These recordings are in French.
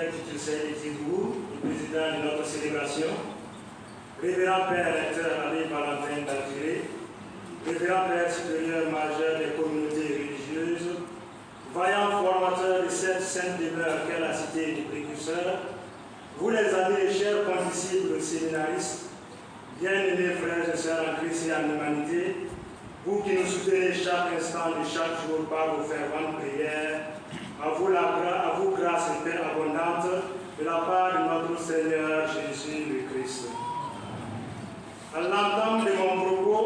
Père Titusel Etigou, le président de notre célébration, révérend Père recteur Abbé Valentin Baltiré, révérend Père supérieur majeur des communautés religieuses, vaillant formateur de cette sainte demeure qu'est la cité du précurseur, vous les amis et chers condisciples séminaristes, bien-aimés frères et sœurs en Christ et en humanité, vous qui nous soutenez chaque instant de chaque jour par vos ferventes prières, à vous grâce et paix abondante de la part de notre Seigneur Jésus le Christ. À l'entame de mon propos,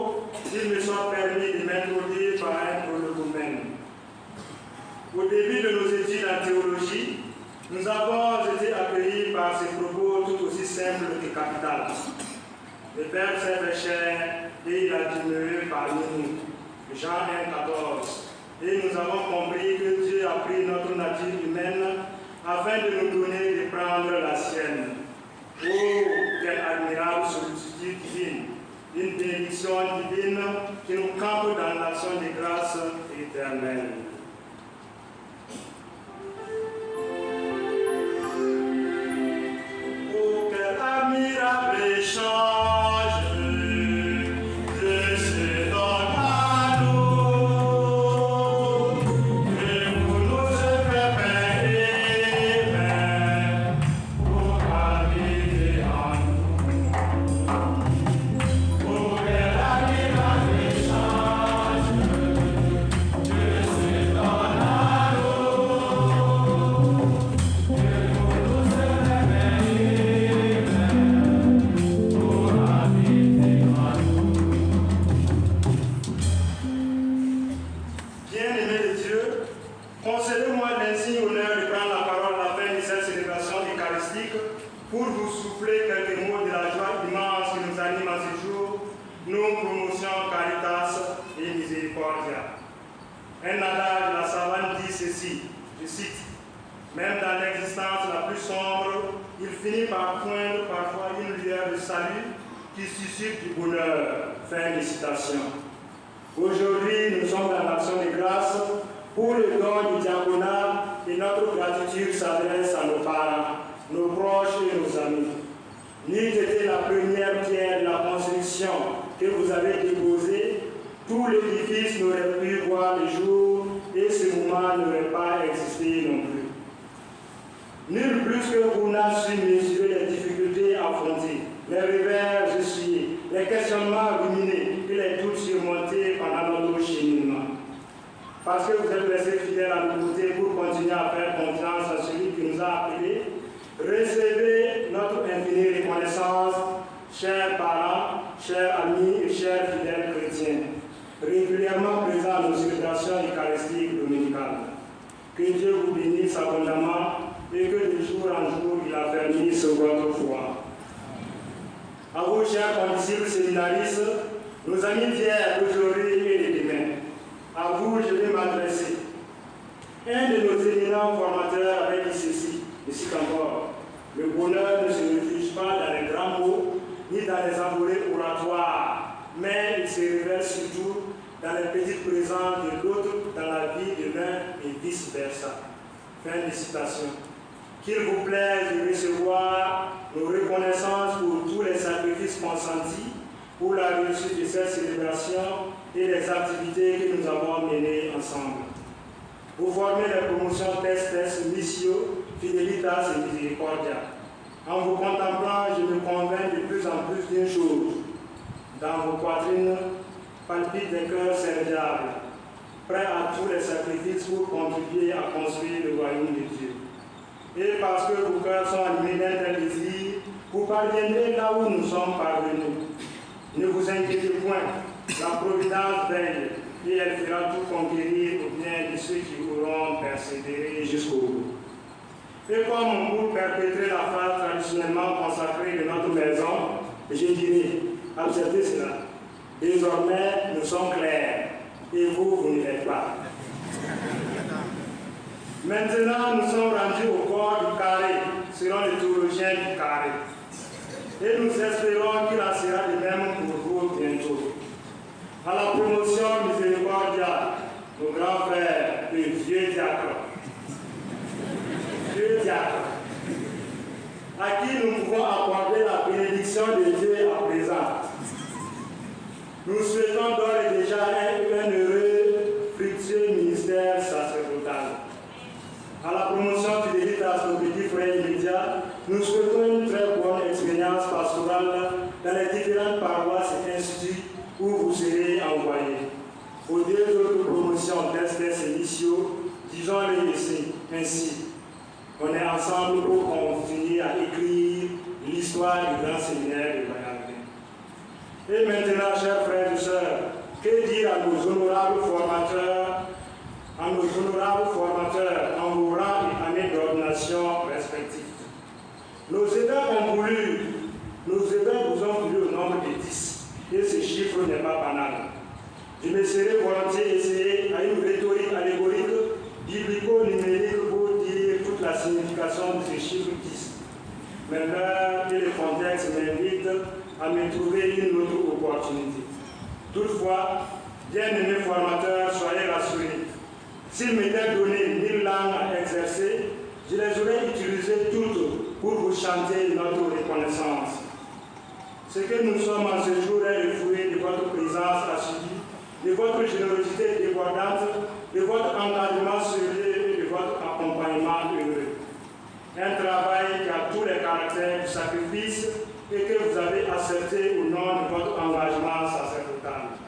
il me soit permis de m'introduire par un prologumène. Au début de nos études en théologie, nous avons été accueillis par ces propos tout aussi simples que capitales. Le Père s'est fait chair et il a demeuré parmi nous. Jean 1,14. Et nous avons compris que Dieu a pris notre nature humaine afin de nous donner de prendre la sienne. Oh, quelle admirable sollicitude divine, une bénédiction divine qui nous campe dans l'action de grâce éternelle. Oh, quel admirable échange de ce don à nous, que vous nous avez fait pour habiter en nous. Oh, quel admirable échange de ce don à nous, que vous nous avez fait pour habiter en nous. Bien-aimé de Dieu, concédez-moi l'insigne honneur de prendre la parole à la fin de cette célébration eucharistique pour vous souffler quelques mots de la joie immense qui nous anime en ce jour, nous promotions Caritas et Miséricordia. Un adage de la savane dit ceci, je cite, « Même dans l'existence la plus sombre, il finit par poindre parfois une lueur de salut qui suscite du bonheur. » Fin de citation. Aujourd'hui, nous sommes dans l'action de grâce pour le don du diaconat et notre gratitude s'adresse à nos parents, nos proches et nos amis. N'eût été la première pierre de la construction que vous avez déposée, tout l'édifice n'aurait pu voir le jour et ce moment n'aurait pas existé non plus. Nul plus que vous n'a su mesurer les difficultés affrontées, les revers essuyés, les questionnements ruminés et les doutes surmontés pendant notre cheminement. Parce que vous êtes restés fidèles à nos côtés pour continuer à faire confiance à celui qui nous a appelés, recevez notre infinie reconnaissance, chers parents, chers amis et chers fidèles chrétiens, régulièrement présents à nos célébrations eucharistiques dominicales. Que Dieu vous bénisse abondamment et que de jour en jour il affermisse votre foi. À vous, chers condisciples séminaristes, nos amis d'hier, d'aujourd'hui et de demain, à vous je vais m'adresser. Un de nos éminents formateurs avait dit ceci, et cite encore, le bonheur ne se réfugie pas dans les grands mots, ni dans les envolées oratoires, mais il se révèle surtout dans les petites présences de l'autre, dans la vie de l'un et vice-versa. Fin de citation. Qu'il vous plaise de recevoir nos reconnaissances pour tous les sacrifices consentis pour la réussite de cette célébration et les activités que nous avons menées ensemble. Vous formez les promotions Testes, Missio, Fidelitas et Misericordia. En vous contemplant, je me convainc de plus en plus d'une chose. Dans vos poitrines palpitent des cœurs serviables, prêts à tous les sacrifices pour contribuer à construire le royaume de Dieu. Et parce que vos cœurs sont animés d'un tel désir, vous parviendrez là où nous sommes parvenus. Ne vous inquiétez point, la providence veille et elle fera tout conquérir au bien de ceux qui auront persévéré jusqu'au bout. Et comme pour perpétrer la phrase traditionnellement consacrée de notre maison, je dirais, acceptez cela. Désormais, nous sommes clairs, et vous ne l'êtes pas. Maintenant, nous sommes rendus au corps du carré, selon les théologiens du carré. Et nous espérons qu'il en sera de même pour vous bientôt. À la promotion Miséricordia, nos grands frères, le vieux diacre. Vieux diacre. à qui nous pouvons accorder la bénédiction de Dieu à présent. Nous souhaitons d'ores et déjà un heureux, fructueux ministère sacerdotal. À la promotion fidélité à son petit frère immédiat, nous souhaitons une très bonne expérience pastorale dans les différentes paroisses et instituts où vous serez envoyés. Aux deux autres promotions d'espèces initiaux, disons-les ainsi. On est ensemble pour continuer à écrire l'histoire du grand séminaire de Bayardin. Et maintenant, chers frères et sœurs, que dire à nos honorables formateurs, en vos rangs et années d'ordination respectifs? Nos évêques vous ont voulu au nombre de 10, et ce chiffre n'est pas banal. Je me serais volontiers essayé à une rhétorique allégorique, biblico-numérique pour dire toute la signification de ce chiffre 10. Mais l'heure et le contexte m'invitent à me trouver une autre opportunité. Toutefois, bien-aimés formateurs, soyez rassurés. S'il m'était donné 1000 langues à exercer, je les aurais utilisées toutes pour vous chanter notre reconnaissance. Ce que nous sommes en ce jour est le fruit de votre présence assidue, de votre générosité débordante, de votre engagement sérieux et de votre accompagnement heureux. Un travail qui a tous les caractères du sacrifice et que vous avez accepté au nom de votre engagement sacerdotal.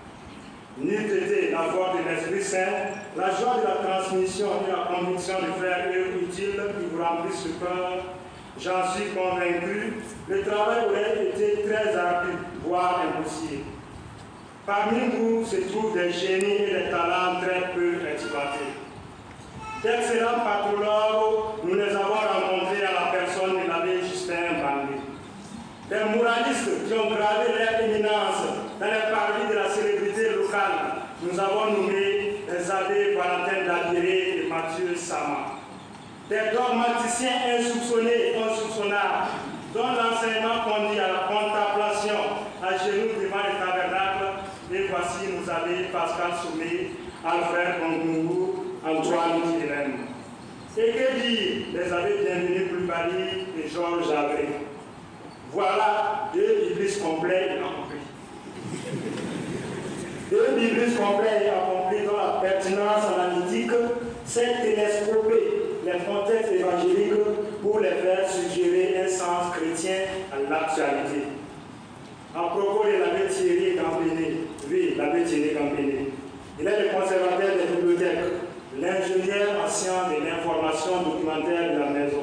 N'eût été la force de l'Esprit Saint, la joie de la transmission et la conviction de faire œuvre utile qui vous remplissent le cœur, j'en suis convaincu, le travail aurait été très ardu, voire impossible. Parmi nous se trouvent des génies et des talents très peu exploités. D'excellents patrologues, nous les avons rencontrés à la personne de l'abbé Justin Bandé. Des moralistes qui ont gravé leur éminence dans les parvis de la célébrité locale. Nous avons nommé les abbés Valentin d'Aguirre et Mathieu Sama. Des dogmaticiens insoupçonnés et insoupçonnables, dont l'enseignement conduit à la contemplation à genoux devant le tabernacle. Et voici nos abbés Pascal Soumé, Alfred Kongungu, Antoine Kirem. Et que dire des abbés Bienvenus Plubali et Georges Abré? Voilà deux bibliques complets et accomplis. Deux bibliques complets et accomplis dont la pertinence analytique s'est télescopée les contextes évangéliques pour les faire suggérer un sens chrétien à l'actualité. À propos de l'abbé Thierry Campéné, oui, l'abbé Thierry Campéné, il est le conservateur des bibliothèques, l'ingénieur en sciences de l'information documentaire de la maison.